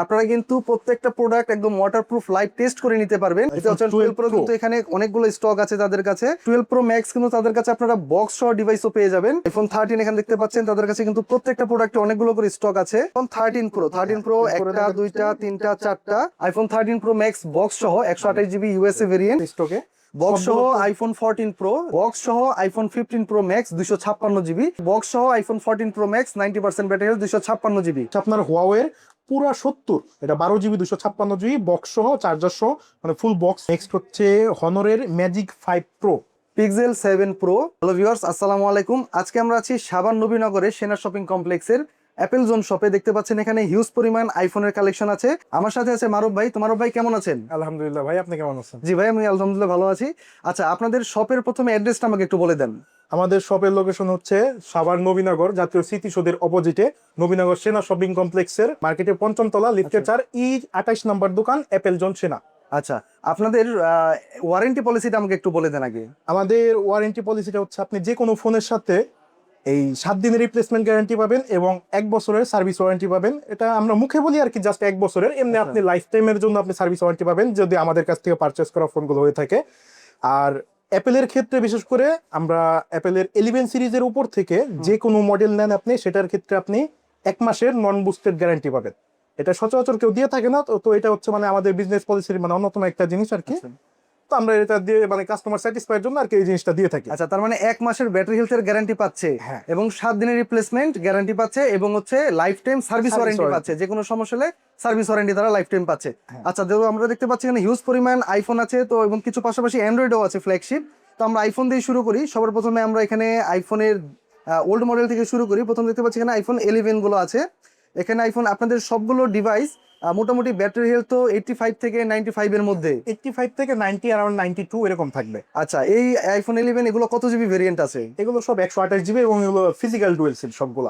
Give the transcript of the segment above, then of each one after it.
আপনারা কিন্তু প্রত্যেকটা প্রোডাক্ট একদম ওয়াটারপ্রুফ লাইভ টেস্ট করে নিতে পারবেন। এটা হচ্ছে 12 প্রো, কিন্তু এখানে অনেকগুলো স্টক আছে তাদের কাছে। 12 প্রো ম্যাক্স কিন্তু তাদের কাছে আপনারা বক্স সহ ডিভাইসও পেয়ে যাবেন। আইফোন 13 এখানে দেখতে পাচ্ছেন তাদের কাছে কিন্তু প্রত্যেকটা প্রোডাক্টে অনেকগুলো করে স্টক আছে। আইফোন 13 প্রো একটা দুইটা তিনটা চারটা আইফোন 13 প্রো ম্যাক্স বক্স সহ 128 জিবি ইউএসএ ভেরিয়েন্ট স্টকে, বক্স সহ আইফোন 14 প্রো, বক্স সহ iPhone 15 pro max 256 GB, box সহ iPhone 14 pro max 90% battery health 256 GB. আপনার হুয়াওয়ের পুরা 70, এটা 12 জিবি 256 জিবি বক্স সহ চার্জার সহ, মানে ফুল বক্স। নেক্সট হচ্ছে হনরের magic 5 pro, pixel 7 pro. Hello viewers, আসসালামু আলাইকুম। আজকে আমরা আছি সাভার নবীনগরে সেনা শপিং কমপ্লেক্সের অ্যাপেল জোন শপে। দেখতে পাচ্ছেন এখানে হিউজ পরিমাণ আইফোনের কালেকশন আছে। আমার সাথে আছে মারুফ ভাই। তো মারুফ ভাই কেমন আছেন? আলহামদুলিল্লাহ ভাই, আপনি কেমন আছেন? জি ভাই, আমি আলহামদুলিল্লাহ ভালো আছি। আচ্ছা, আপনাদের শপের প্রথমে অ্যাড্রেসটা আমাকে একটু বলে দেন। আমাদের শপের লোকেশন হচ্ছে সাভার নবীনগর জাতীয় স্মৃতিসৌধের অপোজিটে, নবীনগর সেনা শপিং কমপ্লেক্সের মার্কেটের 5ম তলা, লিফটের 4, E28 নম্বর দোকান, অ্যাপেল জোন সেনা। আচ্ছা, আপনাদের ওয়ারেন্টি পলিসিটা আমাকে একটু বলে দেন আগে। আমাদের ওয়ারেন্টি পলিসিটা হচ্ছে আপনি যে কোনো ফোনের সাথে এই 7 দিনের রিপ্লেসমেন্ট গ্যারান্টি পাবেন এবং 1 বছরের সার্ভিস ওয়ারেন্টি পাবেন। এটা আমরা মুখে বলি আর কি, জাস্ট 1 বছরের। এমনি আপনি লাইফ টাইমের জন্য আপনি সার্ভিস ওয়ারেন্টি পাবেন যদি আমাদের কাছ থেকে পারচেস করা ফোনগুলো হয়ে থাকে। আর অ্যাপেলের ক্ষেত্রে বিশেষ করে আমরা অ্যাপেলের 11 সিরিজের উপর থেকে যে কোনো মডেল নেন আপনি, সেটার ক্ষেত্রে আপনি 1 মাসের নন বুস্টেড গ্যারান্টি পাবেন। এটা সচরাচর কেউ দিয়ে থাকে না, তো এটা হচ্ছে মানে আমাদের বিজনেস পলিসির মানে অন্যতম একটা জিনিস আর কি। তো আমরা এটা দিয়ে মানে কাস্টমার স্যাটিসফাইড জন্য আর কি এই জিনিসটা দিয়ে থাকি। আচ্ছা, তার মানে 1 মাসের ব্যাটারি হেলথের গ্যারান্টি পাচ্ছে, হ্যাঁ, এবং 7 দিনের রিপ্লেসমেন্ট গ্যারান্টি পাচ্ছে, এবং হচ্ছে লাইফ টাইম সার্ভিস ওয়ারেন্টি পাচ্ছে। যে কোনো সমস্যা হলে সার্ভিস ওয়ারেন্টি তারা লাইফ টাইম পাচ্ছে। আচ্ছা, যেহেতু আমরা দেখতে পাচ্ছি এখানে হিউজ পরিমাণ আইফোন আছে, তো এবং কিছু পাশাপাশি অ্যান্ড্রয়েডও আছে ফ্ল্যাগশিপ। তো আমরা আইফোন দিয়ে শুরু করি। সবার প্রথমে আমরা এখানে আইফোনের ওল্ড মডেল থেকে শুরু করি। প্রথম দেখতে পাচ্ছি এখানে আইফোন 11 গুলো আছে। এখানে আইফোন আপনাদের সবগুলো ডিভাইস মোটামুটি ব্যাটারি হেলথ তো 85 থেকে 95 এর মধ্যে, 85 থেকে 90, অ্যারাউন্ড 92 এরকম থাকবে। আচ্ছা, এই আইফোন 11 এগুলো কত জিবি ভেরিয়েন্ট আছে? এগুলো সব 128 জিবি এবং এগুলো ফিজিক্যাল ডুয়েল সিম সবগুলো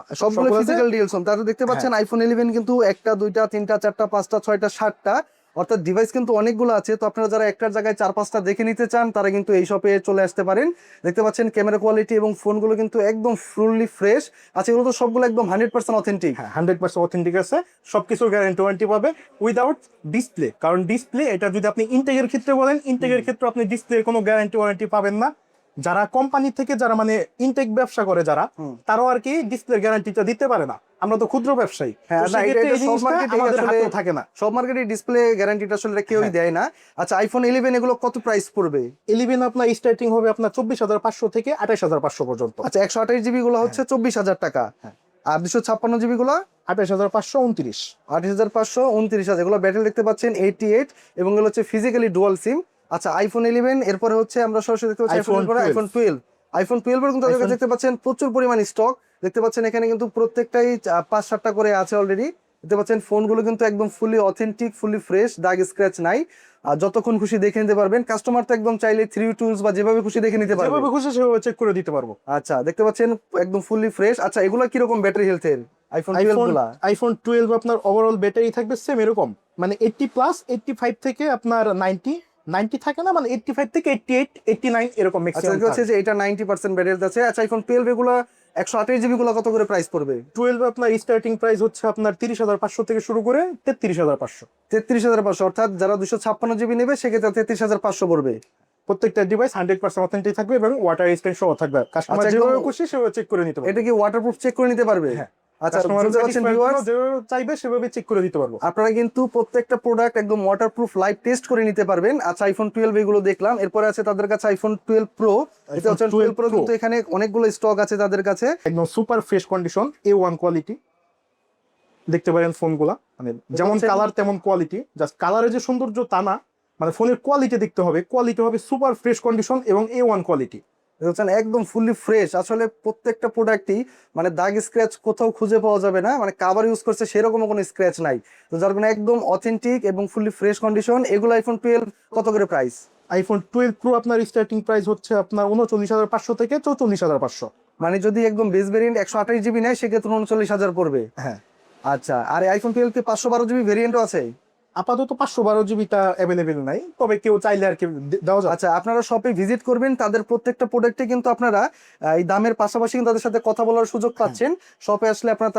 ফিজিক্যাল ডিএলসন। তাহলে দেখতে পাচ্ছেন আইফোন 11 কিন্তু একটা দুইটা তিনটা চারটা পাঁচটা ছয়টা সাতটা, অর্থাৎ ডিভাইস কিন্তু অনেকগুলো আছে। তো আপনারা যারা একটার জায়গায় 4-5টা দেখে নিতে চান তারা কিন্তু এই শপে চলে আসতে পারেন। দেখতে পাচ্ছেন ক্যামেরা কোয়ালিটি এবং ফোনগুলো কিন্তু একদম ফুললি ফ্রেশ আছে। এগুলো তো সবগুলো একদম 100% অথেন্টিক। হ্যাঁ, 100% অথেন্টিক আছে। সবকিছু গ্যারান্টি ওয়ারেন্টি পাবে উইদাউট ডিসপ্লে। কারণ ডিসপ্লে এটা যদি আপনি ইনটেকের ক্ষেত্রে বলেন, ইনটেকের ক্ষেত্রে আপনি ডিসপ্লের কোনো গ্যারান্টি ওয়ারেন্টি পাবেন না। যারা কোম্পানি থেকে যারা মানে ইনটেক ব্যবসা করে যারা, তারাও আর কি ডিসপ্লের গ্যারান্টিটা দিতে পারে না। আমরা তো ক্ষুদ্র ব্যবসায়ী, হ্যাঁ, তো সেক্ষেত্রে এই জিনিসটা আমাদের হাতেও থাকে না। সব মার্কেটে ডিসপ্লে গ্যারান্টিটা আসলে কেউই দেয় না। আচ্ছা, আইফোন 11 এগুলো কত প্রাইস পড়বে? 11 আপনার স্টার্টিং হবে আপনার 24,500 থেকে 28,500 পর্যন্ত। আচ্ছা, 128 জিবি গুলো হচ্ছে 24,000 টাকা, আর 256 জিবি গুলো 28,529। 28,529 এগুলো ব্যাটারি দেখতে পাচ্ছেন 88, এবং এগুলো হচ্ছে ফিজিক্যালি ডুয়াল সিম। আচ্ছা, আইফোন 11 এরপরে হচ্ছে আমরা সরাসরি দেখতে পাচ্ছি আইফোন 12। আইফোন 12 এর কিন্তু তাদের কাছে দেখতে পাচ্ছেন প্রচুর পরিমাণ স্টক। দেখতে পাচ্ছেন এখানে কিন্তু প্রত্যেকটাই 5-7টা করে আছে অলরেডি। দেখতে পাচ্ছেন ফোনগুলো কিন্তু একদম ফুলি অথেন্টিক, ফুলি ফ্রেশ, দাগ স্ক্র্যাচ নাই। আর যতক্ষণ খুশি দেখে নিতে পারবেন। কাস্টমার তো একদম চাইলে 3 টুলস বা যেভাবে খুশি দেখে নিতে পারবে, যেভাবে খুশি সেভাবে চেক করে দিতে পারবো। আচ্ছা, দেখতে পাচ্ছেন একদম ফুলি ফ্রেশ। আচ্ছা, এগুলো কিরকম ব্যাটারি হেলথের আইফোন 12 গুলা? আইফোন 12 আপনার ওভারঅল ব্যাটারি থাকবে সেম এরকম, মানে 80 প্লাস, 85 থেকে আপনার 90 থাকে না, মানে 85 থেকে 88, 89 এরকম ম্যাক্সিমাম। আচ্ছা, হচ্ছে যে এটা 90% ব্যাটারি হেলথ আছে। আচ্ছা, আইফোন 12 এগুলো 128 জিবি গুলো কত করে প্রাইস পড়বে? 12 আপনার স্টার্টিং প্রাইস হচ্ছে আপনার 30,500 থেকে শুরু করে 33,500। 33,500, অর্থাৎ যারা 256 জিবি নেবে সেক্ষেত্রে 33,500 পড়বে। প্রত্যেকটা ডিভাইস 100% অথেন্টিক থাকবে এবং ওয়াটার রেজিস্ট্যান্ট সহ থাকবে। কাস্টমার যেভাবে খুশি সেভাবে চেক করে নিতে পারবে। এটা কি ওয়াটারপ্রুফ চেক করে নিতে পারবে? হ্যাঁ, আচ্ছা, যেভাবে চাইবে সেভাবে চেক করে দিতে পারবো। আপনারা কিন্তু প্রত্যেকটা প্রোডাক্ট একদম ওয়াটারপ্রুফ লাইভ টেস্ট করে নিতে পারবেন। আচ্ছা, আইফোন 12 এগুলো দেখলাম। এরপরে আছে তাদের কাছে আইফোন 12 প্রো। এটা হচ্ছে 12 প্রো, কিন্তু এখানে অনেকগুলো স্টক আছে তাদের কাছে। একদম super fresh condition, A1 quality. দেখতে পারেন ফোনগুলা মানে যেমন কালার তেমন কোয়ালিটি। জাস্ট কালারের যে সৌন্দর্য তা না, মানে ফোনের কোয়ালিটি দেখতে হবে। কোয়ালিটি হবে সুপার ফ্রেশ কন্ডিশন এবং A1 কোয়ালিটি। একদম ফুললি ফ্রেশ। আসলে প্রত্যেকটা প্রোডাক্টই মানে দাগ স্ক্র্যাচ কোথাও খুঁজে পাওয়া যাবে না, মানে কাভার ইউজ করছে সেরকম কোনো স্ক্র্যাচ নাই। তো যার কারণে একদম অথেন্টিক এবং ফুললি ফ্রেশ কন্ডিশন। এগুলো আইফোন 12 কত করে প্রাইস? আইফোন 12 প্রো আপনার স্টার্টিং প্রাইস হচ্ছে আপনার 39,500 থেকে 44,500। মানে যদি একদম বেস ভেরিয়েন্ট 128 জিবি নেয় সেক্ষেত্রে 39,000 পড়বে। হ্যাঁ। আচ্ছা, আর আইফোন 12 কি 512 জিবি ভেরিয়েন্টও আছে? আপাতত 512 জিবিটা অ্যাভেলেবেল নাই, তবে কেউ চাইলে আর কি দেওয়া যাবে। আচ্ছা, আপনারা শপে ভিজিট করবেন, তাদের প্রত্যেকটা প্রোডাক্টে কিন্তু আপনারা এই দামের পাশাপাশি কিন্তু তাদের সাথে কথা বলার সুযোগ পাচ্ছেন। শপে আসলে আপনারা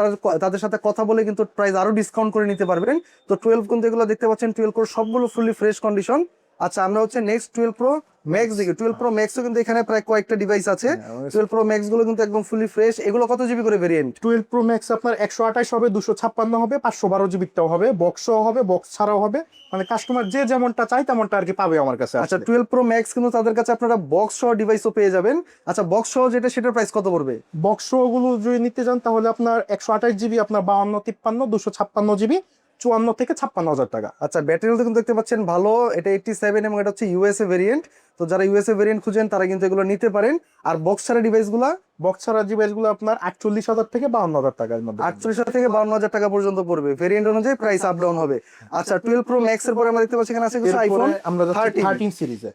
তাদের সাথে কথা বলে কিন্তু প্রাইস আরো ডিসকাউন্ট করে নিতে পারবেন। তো 12 কিন্তু এগুলো দেখতে পাচ্ছেন 12 প্রো সবগুলো ফুলি ফ্রেশ কন্ডিশন। আচ্ছা, আমরা হচ্ছে নেক্সট 12 প্রো ম্যাক্স দেখি। 12 প্রো ম্যাক্সও কিন্তু এখানে প্রায় কয়েকটা ডিভাইস আছে। 12 প্রো ম্যাক্স গুলো কিন্তু একদম ফুলি ফ্রেশ। এগুলো কত জিবি করে ভেরিয়েন্ট? 12 প্রো ম্যাক্স আপনার 128 হবে, 256 হবে, 512 জিবিটাও হবে, বক্সও হবে, বক্স ছাড়াও হবে। মানে কাস্টমার যে যেমনটা চাই তেমনটা আর কি পাবে আমার কাছে। আচ্ছা, 12 প্রো ম্যাক্স কিন্তু তাদের কাছে আপনারা বক্স সহ ডিভাইসও পেয়ে যাবেন। আচ্ছা, বক্স সহ যেটা সেটার প্রাইস কত পড়বে? বক্স গুলো যদি নিতে চান তাহলে আপনার 128 জিবি আপনার 52, 53, 256 জিবি 54 থেকে 56 হাজার টাকা। আচ্ছা, ব্যাটারি হেলথ কিন্তু দেখতে পাচ্ছেন ভালো, এটা 87 এবং এটা হচ্ছে ইউএসএ ভেরিয়েন্ট। তো যারা ইউএসএ ভেরিয়েন্ট খুঁজেন তারা কিন্তু এগুলো নিতে পারেন। আর বক্স ছাড়া ডিভাইসগুলো বক্স ছাড়া ডিভাইসগুলো আপনার 48,000 থেকে 52,000 টাকার মধ্যে। 48,000 থেকে 52,000 টাকা পর্যন্ত পড়বে। ভেরিয়েন্ট অনুযায়ী প্রাইস আপ ডাউন হবে। আচ্ছা, 12 প্রো ম্যাক্স এর পরে আমরা দেখতে পাচ্ছি এখানে আছে কিছু আইফোন আমরা 13 13 সিরিজে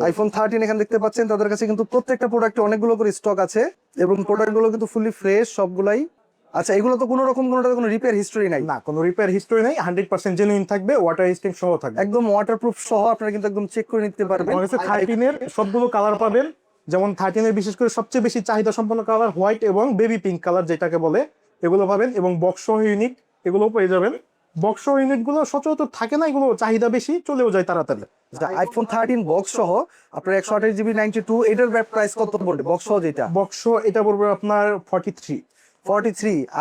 আইফোন 13 এখানে দেখতে পাচ্ছেন তাদের কাছে কিন্তু প্রত্যেকটা প্রোডাক্টে অনেকগুলো করে স্টক আছে এবং প্রোডাক্টগুলো কিন্তু ফুলি ফ্রেশ সবগুলাই। আচ্ছা, এগুলো তো কোনো রকম কোনো রিপেয়ার হিস্টরি নাই? না, কোনো রিপেয়ার হিস্টরি নাই, 100% জেনুইন থাকবে, ওয়াটার রেজিস্ট্যান্ট সহ থাকবে, একদম ওয়াটারপ্রুফ সহ আপনারা কিন্তু একদম চেক করে নিতে পারবেন। আমার কাছে 13 এর সবগুলো কালার পাবেন। যেমন 13 এর বিশেষ করে সবচেয়ে বেশি চাহিদা সম্পন্ন কালার হোয়াইট এবং বেবি পিঙ্ক কালার যেটাকে বলে, এগুলো পাবেন। এবং বক্স ইউনিট এগুলো পেয়ে যাবেন। বক্স ইউনিট গুলো সচরাচর থাকে না, এগুলো চাহিদা বেশি, চলেও যায় তাড়াতাড়ি। আইফোন 13 বক্স সহ আপনার 128 জিবি 92 এটার প্রাইস কত পড়বে বক্স সহ যেটা? বক্স এটা পড়বে আপনার 43।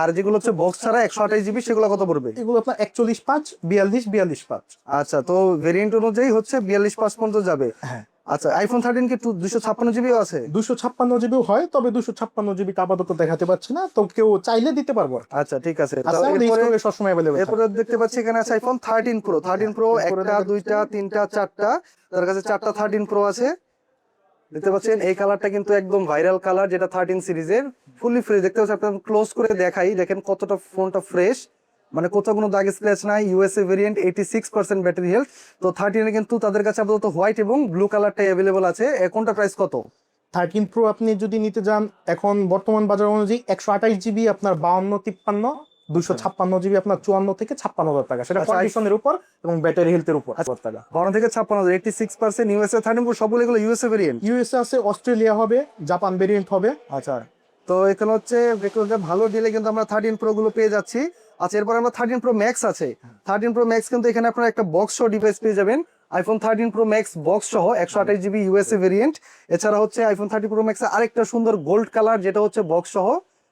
আর যেগুলো হচ্ছে বক্স ছাড়া 128 জিবি সেগুলো কত পড়বে? এগুলো আপনার 41.5, 42.5। আচ্ছা, তো ভেরিয়েন্ট অনুযায়ী হচ্ছে 42.5 পর্যন্ত যাবে। হ্যাঁ। আচ্ছা, আইফোন 13 কি 256 জিবিও আছে? 256 জিবিও হয়, তবে 256 জিবি আপাতত দেখাতে পাচ্ছি না, তো কেউ চাইলে দিতে পারবো। আচ্ছা, ঠিক আছে। আচ্ছা, এরপরে সবসময় অ্যাভেলেবল। এরপরে দেখতে পাচ্ছি এখানে আছে আইফোন 13 প্রো। 13 প্রো একটা দুইটা তিনটা চারটা, তার কাছে চারটা 13 প্রো আছে। দেখতে পাচ্ছেন এই কালারটা কিন্তু একদম ভাইরাল কালার, যেটা 13 সিরিজের ফুলি ফ্রেশ। দেখতে পাচ্ছেন, আপনার ক্লোজ করে দেখাই, দেখেন কতটা ফোনটা ফ্রেশ, মানে কোথাও কোনো দাগ স্ক্র্যাচ নাই। USA variant, 86% battery health. তো 13 এ কিন্তু তাদের কাছে আপাতত হোয়াইট এবং ব্লু কালারটাই অ্যাভেলেবল আছে। কোনটা প্রাইস কত? 13 প্রো আপনি যদি নিতে যান এখন বর্তমান বাজার অনুযায়ী 128 জিবি আপনার 52, 53, 256 জিবি আপনার 54 থেকে 56 হাজার টাকা। সেটা আচ্ছা, কন্ডিশনের উপর এবং ব্যাটারি হেলথের উপর। টাকা 52 থেকে 56, 86% ইউএসএ 13 প্রো সবগুলো এগুলো ইউএসএ ভেরিয়েন্ট। ইউএসএ আছে, অস্ট্রেলিয়া হবে, জাপান ভেরিয়েন্ট হবে। আচ্ছা, তো এখানে হচ্ছে ভালো ডিলে কিন্তু আমরা 13 প্রো গুলো পেয়ে যাচ্ছি। আচ্ছা, এরপর আমরা 13 প্রো ম্যাক্স আছে। 13 প্রো ম্যাক্স কিন্তু এখানে আপনারা একটা বক্স সহ ডিভাইস পেয়ে যাবেন। আইফোন 13 প্রো ম্যাক্স বক্স সহ 128 জিবি ইউএসএ ভেরিয়েন্ট। এছাড়া হচ্ছে আইফোন 13 প্রো ম্যাক্স আরেকটা সুন্দর গোল্ড কালার, যেটা হচ্ছে বক্স সহ।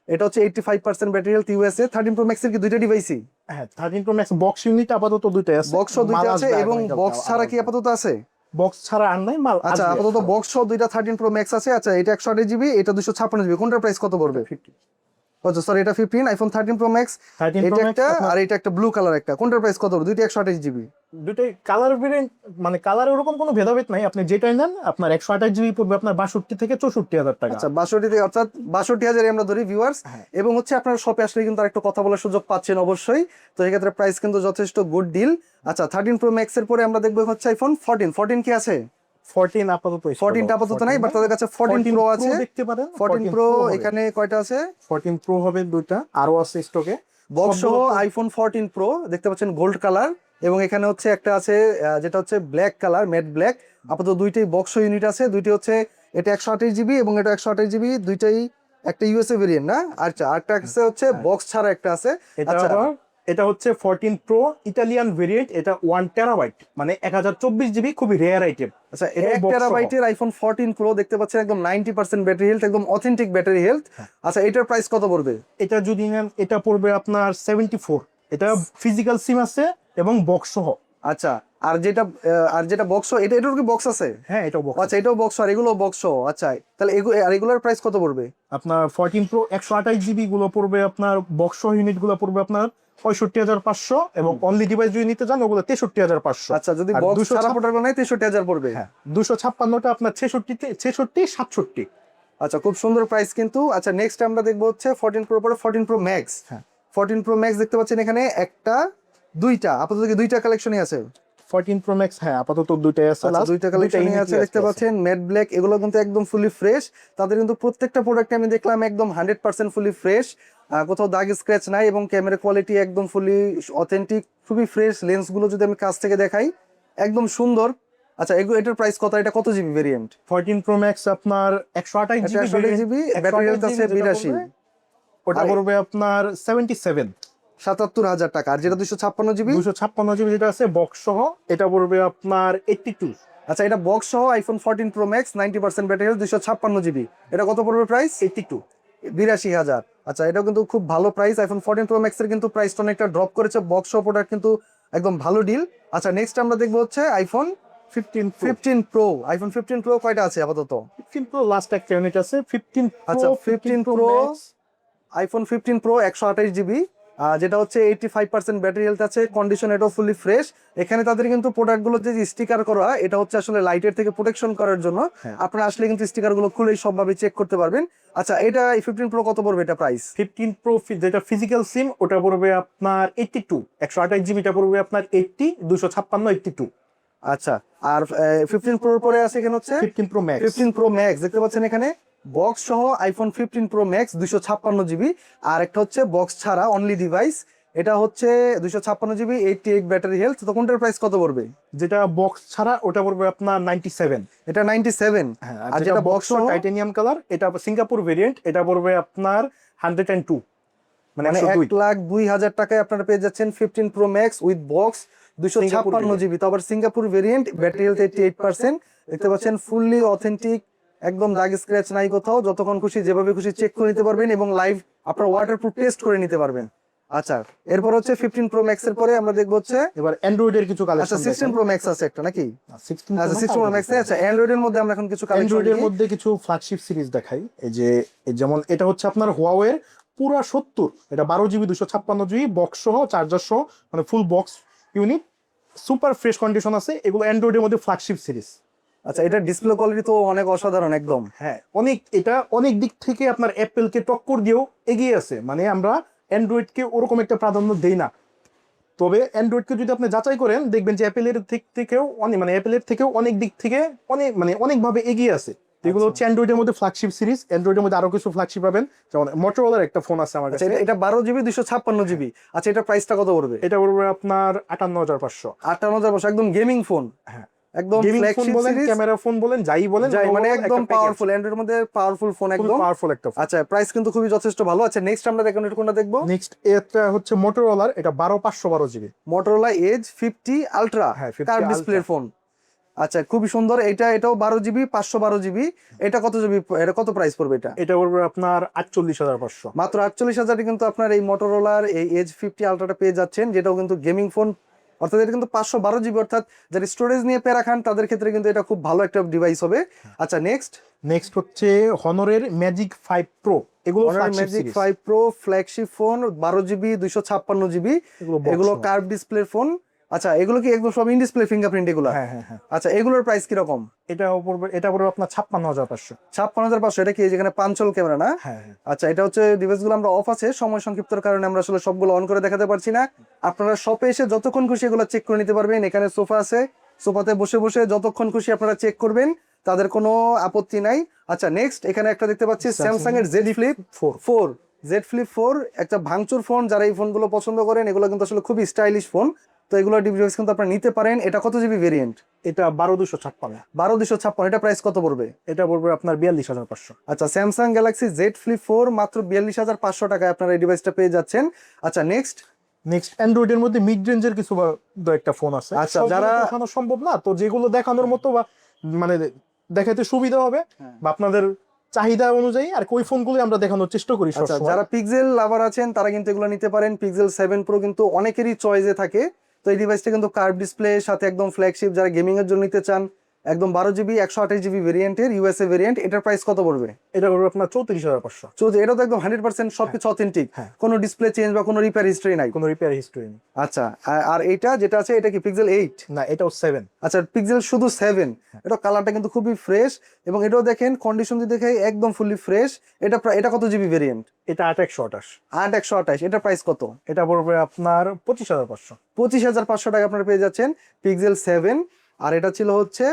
এটা হচ্ছে 85% battery health USA. 13 pro max এর কি দুইটা ডিভাইসই? হ্যাঁ, 13 প্রো ম্যাক্স বক্স ইউনিট আপাতত দুইটাই আছে। বক্স সহ দুইটা আছে এবং বক্স ছাড়া কি আপাতত আছে? বক্স ছাড়া আর নাই মাল। আচ্ছা, আপাতত বক্স সহ দুইটা 13 প্রো ম্যাক্স আছে। আচ্ছা, এটা 128 জিবি, এটা 256 জিবি। কোনটার প্রাইস কত পড়বে? 50। আচ্ছা, সরি, এটা 15 আইফোন 13 প্রো ম্যাক্স। 13 Pro এটা Max একটা আপনার- আর এটা একটা ব্লু কালার একটা। কোনটার প্রাইস কত পড়বে? দুইটা 128 জিবি। দুটাই কালার ভেরিয়েন্ট, মানে কালার ওরকম কোনো ভেদাভেদ নাই, আপনি যেটাই নেন আপনার 128 জিবি পড়বে আপনার 62 থেকে 64 হাজার টাকা। আচ্ছা, 62 থেকে, অর্থাৎ 62,000 আমরা ধরি ভিউয়ার্স। এবং হচ্ছে আপনার শপে আসলে কিন্তু আরেকটু কথা বলার সুযোগ পাচ্ছেন অবশ্যই। তো এই ক্ষেত্রে প্রাইস কিন্তু যথেষ্ট গুড ডিল। আচ্ছা, 13 প্রো ম্যাক্স এর পরে আমরা দেখবো হচ্ছে আইফোন 14 কি আছে? 14 আপাতত 14টা আপাতত নাই, বাট তাদের কাছে 14 প্রো আছে। দেখতে পারেন। 14 প্রো হবে। এখানে কয়টা আছে? 14 প্রো হবে দুইটা, আরো আছে স্টকে। বক্স সহ আইফোন 14 প্রো দেখতে পাচ্ছেন গোল্ড কালার, এবং এখানে হচ্ছে একটা আছে যেটা হচ্ছে ব্ল্যাক কালার, ম্যাট ব্ল্যাক। আপাতত দুইটাই বক্স ইউনিট আছে। দুইটি হচ্ছে, এটা 128 জিবি এবং এটা 128 জিবি, দুইটাই একটা ইউএসএ ভেরিয়েন্ট না? আচ্ছা, আরেকটা আছে হচ্ছে বক্স ছাড়া একটা আছে। এটা আচ্ছা, আবার এটা হচ্ছে 14 প্রো ইতালিয়ান ভেরিয়েন্ট, এটা 1 টেরাবাইট মানে 1024 জিবি, খুবই রেয়ার আইটেম। আচ্ছা, 1 টেরাবাইটের আইফোন 14 প্রো দেখতে পাচ্ছেন, একদম 90% ব্যাটারি হেলথ, একদম অথেন্টিক ব্যাটারি হেলথ। আচ্ছা, এটার প্রাইস কত পড়বে? এটা যদি নেন এটা পড়বে আপনার 74। এটা ফিজিক্যাল সিম আছে এবং বক্স সহ। আচ্ছা, আর যেটা বক্স, এটার কি বক্স আছে? হ্যাঁ, এটাও বক্স। আচ্ছা, এটাও বক্স আর এগুলো বক্স। আচ্ছা, তাহলে এগুলোর প্রাইস কত পড়বে? আপনার 14 প্রো 128 জিবি গুলো পড়বে আপনার বক্স ইউনিট গুলো পড়বে আপনার 65,500, এবং অনলি ডিভাইস যদি নিতে চান ওগুলো 63,500। আচ্ছা, যদি বক্স ছাড়া প্রোডাক্ট নেয় 63,000 পড়বে। হ্যাঁ, 256টা আপনার 66, 67। আচ্ছা, খুব সুন্দর প্রাইস কিন্তু। আচ্ছা, নেক্সট আমরা দেখবো হচ্ছে 14 প্রো পরে 14 প্রো ম্যাক্স। হ্যাঁ, 14 প্রো ম্যাক্স দেখতে পাচ্ছেন এখানে একটা দুইটা, আপাতত কি দুইটা কালেকশনই আছে? 14 প্রো ম্যাক্স, হ্যাঁ আপাতত দুইটাই আছে। আচ্ছা, দুইটা কালেকশনই আছে দেখতে পাচ্ছেন, ম্যাট ব্ল্যাক। এগুলো কিন্তু একদম ফুলি ফ্রেশ। তাদের কিন্তু প্রত্যেকটা প্রোডাক্টে আমি দেখলাম একদম 100% ফুলি ফ্রেশ। কোথাও দাগ স্ক্র্যাচ নাই এবং ক্যামেরা কোয়ালিটি একদম ফুলি অথেন্টিক, খুবই ফ্রেশ। লেন্সগুলো যদি আমি কাছ থেকে দেখাই একদম সুন্দর। আচ্ছা এটার প্রাইস কত, এটা কত জিবি ভেরিয়েন্ট? 14 Pro Max আপনার 128 এটা জিবি 128 জিবি, ব্যাটারি হেলথ আছে 82, ওটা আর পড়বে আপনার 77 77,000 টাকা। আর যেটা 256 জিবি, 256 জিবি যেটা আছে বক্স সহ, এটা পড়বে আপনার 82। আচ্ছা এটা বক্স সহ iPhone 14 pro max 90% battery health 256 GB, এটা কত পড়বে প্রাইস? 82। 82,000। আচ্ছা এটাও কিন্তু খুব ভালো প্রাইস। আইফোন 14 প্রো ম্যাক্স এর কিন্তু প্রাইসটা অনেকটা ড্রপ করেছে, বক্স সহ প্রোডাক্ট কিন্তু একদম ভালো ডিল। আচ্ছা নেক্সট আমরা দেখবো হচ্ছে আইফোন 15 প্রো। আইফোন 15 প্রো কয়টা আছে আপাতত? 15 প্রো লাস্ট একটা ইউনিট আছে। 15 আচ্ছা pro 15 pro, iPhone 15 pro 128 GB, যেটা হচ্ছে 85% ব্যাটারি হেলথ আছে, কন্ডিশন এটাও ফুলি ফ্রেশ। এখানে তাদের কিন্তু প্রোডাক্টগুলো যে স্টিকার করা, এটা হচ্ছে আসলে লাইটের থেকে প্রোটেকশন করার জন্য। হ্যাঁ। আপনারা আসলে কিন্তু স্টিকারগুলো খুলেই সবভাবে চেক করতে পারবেন। আচ্ছা এটা 15 প্রো কত পড়বে এটা প্রাইস? 15 প্রো যেটা ফিজিক্যাল সিম ওটা পড়বে আপনার 82। 128 জিবিটা পড়বে আপনার 80, 256 82। আচ্ছা আর 15 প্রোর পরে আছে এখানে হচ্ছে 15 প্রো ম্যাক্স। 15 প্রো ম্যাক্স, দেখতে পাচ্ছেন এখানে বক্স সহ আইফোন 15 প্রো ম্যাক্স 256 জিবি, আর একটা হচ্ছে বক্স ছাড়া অনলি ডিভাইস, এটা হচ্ছে 256 জিবি 88 ব্যাটারি হেলথ। তো কোনটার প্রাইস কত পড়বে? যেটা বক্স ছাড়া ওটা পড়বে আপনার 97। এটা 97। হ্যাঁ, আর যেটা বক্স সহ টাইটানিয়াম কালার, এটা সিঙ্গাপুর ভেরিয়েন্ট, এটা পড়বে আপনার 102, মানে মানে 102। 1,02,000 টাকায় আপনারা পেয়ে যাচ্ছেন 15 pro max with box 256 GB, তো আবার সিঙ্গাপুর ভেরিয়েন্ট, ব্যাটারি হেলথ 88%। দেখতে পাচ্ছেন ফুললি অথেন্টিক, একদম দাগ স্ক্র্যাচ নাই কোথাও, যতক্ষণ খুশি যেভাবে খুশি চেক করে নিতে পারবেন এবং লাইভ আপনার ওয়াটারপ্রুফ টেস্ট করে নিতে পারবেন। আচ্ছা এরপর হচ্ছে 15 প্রো ম্যাক্স এর পরে আমরা দেখবো হচ্ছে, এবার অ্যান্ড্রয়েডের কিছু আচ্ছা কালেকশন 16 প্রো ম্যাক্স আছে একটা নাকি? 16 আচ্ছা 16 প্রো ম্যাক্স। আচ্ছা অ্যান্ড্রয়েড এর মধ্যে আমরা এখন কিছু কালেকশন অ্যান্ড্রয়েডের মধ্যে কিছু ফ্ল্যাগশিপ সিরিজ দেখাই। যেমন এটা হচ্ছে আপনার হুয়াওয়ে পুরা 70, এটা 12 জিবি 256 জিবি বক্স সহ চার্জার সহ, মানে full box unit, super fresh condition আছে। এগুলো অ্যান্ড্রয়েডের মধ্যে ফ্ল্যাগশিপ সিরিজ। আচ্ছা এটা ডিসপ্লে কোয়ালিটি তো অনেক অসাধারণ একদম। হ্যাঁ, এটা অনেক দিক থেকে আপনার অ্যাপেলকে টক্কর দিয়েও এগিয়ে আছে। মানে আমরা অ্যান্ড্রয়েডকে ওরকম একটা প্রাধান্য দেই না, তবে অ্যান্ড্রয়েডকে যদি আপনি যাচাই করেন দেখবেন যে অ্যাপেলের দিক থেকেও অ্যাপেলের থেকেও অনেক দিক থেকে অনেকভাবে এগিয়ে আছে। এগুলো হচ্ছে অ্যান্ড্রয়েডের মধ্যে ফ্ল্যাগশিপ সিরিজ। অ্যান্ড্রয়েডের মধ্যে আরো কিছু ফ্ল্যাগশিপ পাবেন, যেমন মোটরোলার একটা ফোন আছে আমার কাছে। এটা 12 জিবি 256 জিবি। আচ্ছা এটা প্রাইসটা কত পড়বে? এটা পড়বে আপনার 58,500। 58,500, একদম গেমিং ফোন, হ্যাঁ, একদম গেমিং ফোন ফ্ল্যাগশিপ বলেন, সিরিজ, ক্যামেরা ফোন বলেন, যাই বলেন, মানে একদম পাওয়ারফুল, অ্যান্ড্রয়েডের মধ্যে পাওয়ারফুল ফোন একদম। পাওয়ারফুল একটা ফোন। আচ্ছা প্রাইস কিন্তু খুবই যথেষ্ট ভালো। আচ্ছা নেক্সট আমরা দেখুন এটা কোনটা দেখবো? নেক্সট এটা হচ্ছে মোটরোলার, এটা 12512 জিবি মোটরোলা এজ 50 আলট্রা, হ্যাঁ, 50 কার্ভ Ultra। ডিসপ্লের ফোন। আচ্ছা খুবই সুন্দর, এটাও 12 জিবি 512 জিবি। এটা কত জিবি, এটা কত প্রাইস পড়বে এটা? এটা পড়বে আপনার 48,500। মাত্র 48,000 কিন্তু আপনার এই মোটরোলার এই এজ 50 আলট্রাটা পেয়ে যাচ্ছেন, যেটাও কিন্তু গেমিং ফোন। অর্থাৎ এটা কিন্তু 512 জিবি, অর্থাৎ যারা স্টোরেজ নিয়ে প্যারা খান তাদের ক্ষেত্রে কিন্তু এটা খুব ভালো একটা ডিভাইস হবে। আচ্ছা নেক্সট হচ্ছে হনরের ম্যাজিক 5 প্রো। এগুলো magic 5 pro flagship phone, 12 GB 256 GB, এগুলো কার্ভ ডিসপ্লের ফোন। আচ্ছা এগুলো কি একদম সব ইন ডিসপ্লে ফিঙ্গারপ্রিন্ট এগুলো? হ্যাঁ হ্যাঁ হ্যাঁ। আচ্ছা এগুলোর প্রাইস কি রকম? এটা পড়বে আপনার 56,500। 56,500। এটা কি যেখানে পাঞ্চল ক্যামেরা না? হ্যাঁ হ্যাঁ। আচ্ছা এটা হচ্ছে ডিভাইসগুলো আমরা অফ আছে, সময় সংক্ষিপ্তর কারণে আমরা আসলে সবগুলো অন করে দেখাতে পারছি না। আপনারা শপে এসে যতক্ষণ খুশি এগুলো চেক করে নিতে পারবেন। এখানে সোফা আছে, সোফাতে বসে বসে যতক্ষণ খুশি আপনারা চেক করবেন, তাদের কোনো আপত্তি নাই। আচ্ছা নেক্সট এখানে একটা দেখতে পাচ্ছি স্যামসাং এর জেড ফ্লিপ 4। জেড ফ্লিপ 4 একটা ভাঙচুর ফোন, যারা এই ফোনগুলো পছন্দ করেন, এগুলো কিন্তু আসলে খুবই স্টাইলিশ ফোন। তো এগুলো ডিভাইস কিন্তু আপনারা নিতে পারেন। এটা কত জিবি ভেরিয়েন্ট? এটা 12256। 12256। এটা প্রাইস কত পড়বে? এটা পড়বে আপনার 42,500। আচ্ছা স্যামসাং গ্যালাক্সি জেড ফ্লিপ 4 মাত্র 42,500 টাকায় আপনারা এই ডিভাইসটা পেয়ে যাচ্ছেন। আচ্ছা নেক্সট অ্যান্ড্রয়েডের মধ্যে মিড রেঞ্জের কিছু দু একটা ফোন আছে। আচ্ছা, সবগুলো যারা দেখানো সম্ভব না, তো যেগুলো দেখানোর মতো বা মানে দেখাতে সুবিধা হবে বা আপনাদের চাহিদা অনুযায়ী আর ওই ফোনগুলো আমরা দেখানোর চেষ্টা করি আচ্ছা সবসময়। যারা পিক্সেল লাভার আছেন তারা কিন্তু এগুলো নিতে পারেন। পিক্সেল 7 প্রো কিন্তু অনেকেরই চয়েসে থাকে। তো এই ডিভাইসটা কিন্তু কার্ভ ডিসপ্লে সাথে একদম ফ্ল্যাগশিপ, যারা গেমিং এর জন্য নিতে চান, একদম 12 জিবি 128 জিবি ভেরিয়েন্টের ইউএসএ ভেরিয়েন্ট। এটার প্রাইস কত পড়বে? এটা পড়বে আপনার 34,500। এটা তো একদম 100% সবকিছু অথেন্টিক, হ্যাঁ। কোনো ডিসপ্লে চেঞ্জ বা কোনো রিপেয়ার হিস্ট্রি নাই। কোনো রিপেয়ার হিস্টরি নেই। আচ্ছা আর এটা যেটা আছে এটা কি পিক্সেল 8? না, এটাও 7। আচ্ছা পিক্সেল শুধু 7। এটা কালারটা কিন্তু খুবই ফ্রেশ এবং এটাও দেখেন কন্ডিশন যদি দেখে একদম ফুললি ফ্রেশ। এটা কত জিবি ভেরিয়েন্ট? এটা 8,128। 8,128। এটা প্রাইস কত? এটা পড়বে আপনার 25,500। 25,500 টাকা আপনারা পেয়ে যাচ্ছেন পিক্সেল 7। আর এটা ছিল হচ্ছে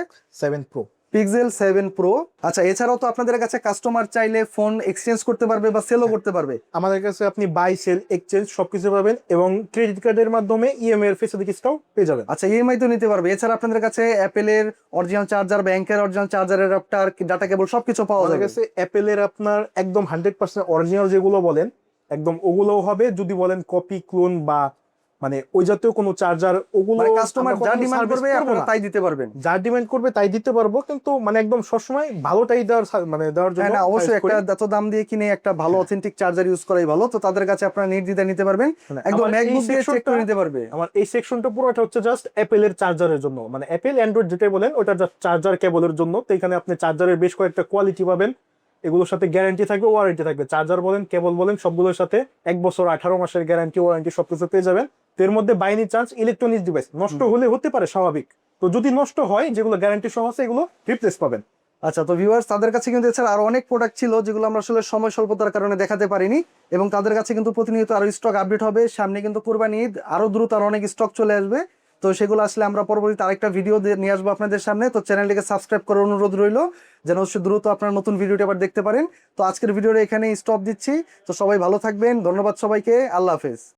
7 প্রো। Pixel 7 pro. আচ্ছা, এছাড়াও তো আপনাদের কাছে কাস্টমার চাইলে ফোন এক্সচেঞ্জ করতে পারবে বা সেলও করতে পারবে। আমাদের কাছে আপনি বাই সেল এক্সচেঞ্জ সবকিছু পাবেন এবং ক্রেডিট কার্ডের মাধ্যমে ইএমআই এর ফেসিলিটিসটাও পেয়ে যাবেন। আচ্ছা, ইএমআই তো নিতে পারবে। এছাড়া আপনাদের কাছে অ্যাপেলের অরিজিনাল চার্জার, ব্যাংকের অরিজিনাল চার্জারের অ্যাডাপ্টার, ডাটা কেবল সবকিছু পাওয়া আমাদের যাবে। কাছে অ্যাপেলের আপনার একদম 100% অরিজিনাল যেগুলো বলেন একদম ওগুলোও হবে। যদি বলেন কপি ক্লোন বা মানে ওই জাতীয় কোনো চার্জার, ওগুলো মানে কাস্টমার আমরা যা কখনো ডিমান্ড সার্ভিস করবে করব আপনারা না। তাই দিতে পারবেন। যা ডিমান্ড করবে তাই দিতে পারবো, কিন্তু মানে একদম সবসময় ভালোটাই দেওয়ার মানে দেওয়ার জন্য হ্যাঁ, না অবশ্যই suggest করি। একটা এত দাম দিয়ে কিনে একটা ভালো অথেন্টিক চার্জার ইউজ করাই ভালো। তো তাদের কাছে আপনারা নির্দ্বিধায় নিতে পারবেন, মানে একদম আমার এই ম্যাকবুক দিয়ে চেক সেকশনটা, করে নিতে পারবে। আমার এই সেকশনটা পুরোটা হচ্ছে জাস্ট অ্যাপেলের চার্জারের জন্য, মানে অ্যাপেল অ্যান্ড্রয়েড যেটাই বলেন ওটা জাস্ট চার্জার কেবলের জন্য। তো এখানে আপনি চার্জারের বেশ কয়েকটা কোয়ালিটি পাবেন, এগুলোর সাথে গ্যারান্টি থাকবে, ওয়ারেন্টি থাকবে। চার্জার বলেন কেবল বলেন সবগুলোর সাথে 1 বছর 18 মাসের গ্যারান্টি ওয়ারেন্টি সবকিছু পেয়ে যাবেন। তো এর মধ্যে বাইনি চান্স ইলেকট্রনিক্স ডিভাইস নষ্ট হলে হতে পারে স্বাভাবিক, তো যদি নষ্ট হয় যেগুলো গ্যারান্টি সহ আছে এগুলো রিপ্লেস পাবেন। আচ্ছা, তো ভিউয়ার্স তাদের কাছে কিন্তু এছাড়া আরো অনেক প্রোডাক্ট ছিল যেগুলো আমরা আসলে সময় স্বল্পতার কারণে দেখাতে পারিনি, এবং তাদের কাছে কিন্তু প্রতিনিয়ত আরো স্টক আপডেট হবে। সামনে কিন্তু কুরবানি ঈদ, আরো দ্রুত আরো অনেক স্টক চলে আসবে। তো সেগুলো আসলে আমরা পরবর্তীতে আরেকটা ভিডিও নিয়ে আসবো আপনাদের সামনে। তো চ্যানেলটিকে সাবস্ক্রাইব করার অনুরোধ রইল, যেন অবশ্যই দ্রুত আপনারা নতুন ভিডিওটি আবার দেখতে পারেন। তো আজকের ভিডিওটা এখানেই স্টপ দিচ্ছি। তো সবাই ভালো থাকবেন, ধন্যবাদ সবাইকে, আল্লাহ হাফেজ।